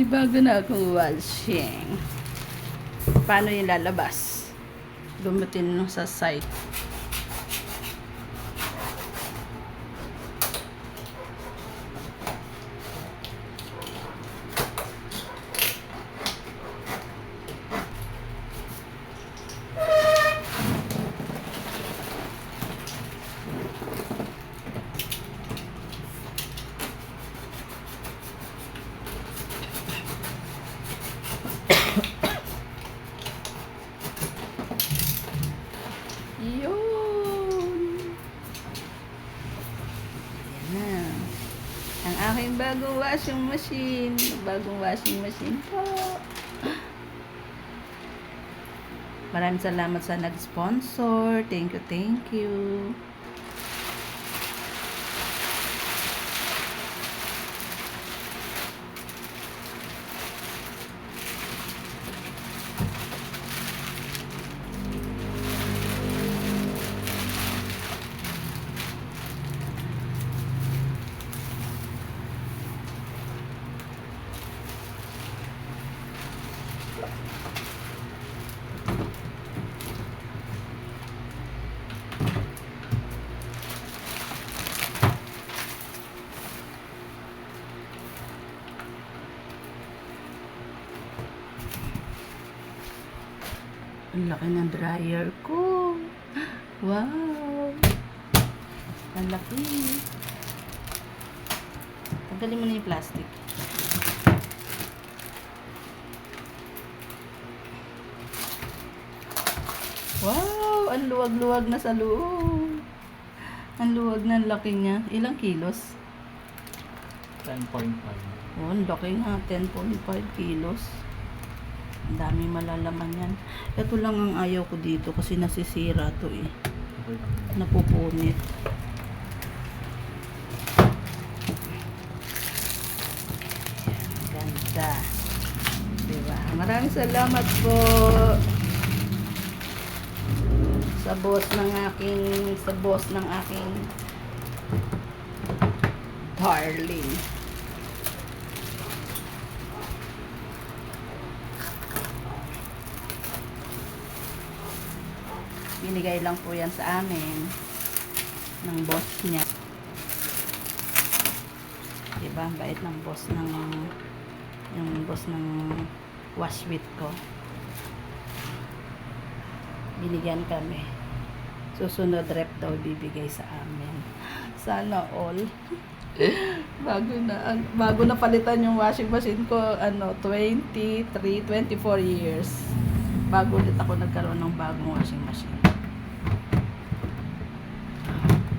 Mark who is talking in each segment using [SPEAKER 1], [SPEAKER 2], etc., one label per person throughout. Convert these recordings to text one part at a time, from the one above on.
[SPEAKER 1] bago na akong washing. Paano yung lalabas? Gumutin nung sa site. Yun. Ayan na. Ang aking bagong washing machine. Bagong washing machine po. Maraming salamat sa nag-sponsor. Thank you, thank you. Ang laki ng dryer ko. Wow. Ang laki. Tanggalin mo na yung plastic. Wow! Ang luwag-luwag na sa loob. Ang luwag na, laki niya. Ilang kilos?
[SPEAKER 2] 10.5.
[SPEAKER 1] Oh, ang laki nga. 10.5 kilos. Ang dami malalaman yan. Ito lang ang ayaw ko dito kasi nasisira to eh. Napupunit. Yan, ganda. Diba? Maraming salamat po sa boss ng aking darling. Binigay lang po yan sa amin ng boss niya. Diba? Bait ng boss yung boss ng washwit ko. Binigyan kami. Susunod rep daw bibigay sa amin. Sana all. Bago na palitan yung washing machine ko, 24 years. Bago ulit ako nagkaroon ng bagong washing machine.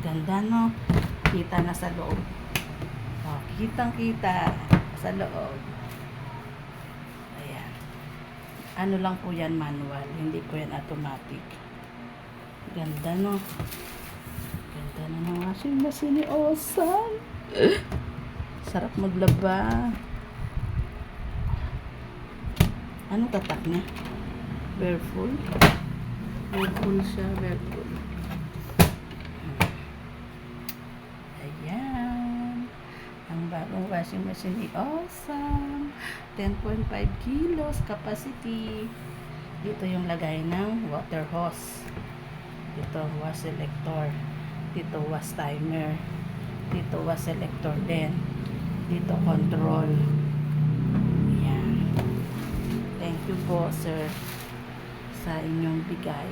[SPEAKER 1] Ganda, no? Kita na sa loob. Oh, kitang-kita sa loob. Ayan. Ano lang po yan, manual. Hindi po yan automatic. Ganda, no? Ganda na ng washing machine ni Osan. Sarap maglaba. Ano tatak niya? Whirlpool. Whirlpool siya, Whirlpool. Ayan. Ang bagong washing machine ni Awesome. 10.5 kilos capacity. Dito yung lagay ng water hose. Dito wash selector. Dito wash timer. Dito wash selector din. Dito control. Ayan. Thank you po, sir, sa inyong bigay.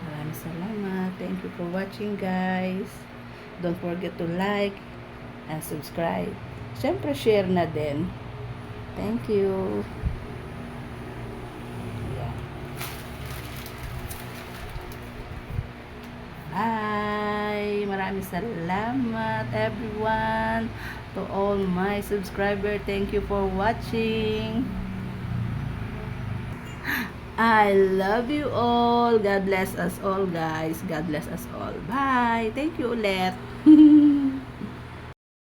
[SPEAKER 1] Maraming salamat. Thank you for watching, guys. Don't forget to like and subscribe. Siyempre, share na din. Thank you. Yeah. Bye. Maraming salamat, everyone. To all my subscribers, thank you for watching. I love you all. God bless us all, guys. God bless us all. Bye. Thank you ulit.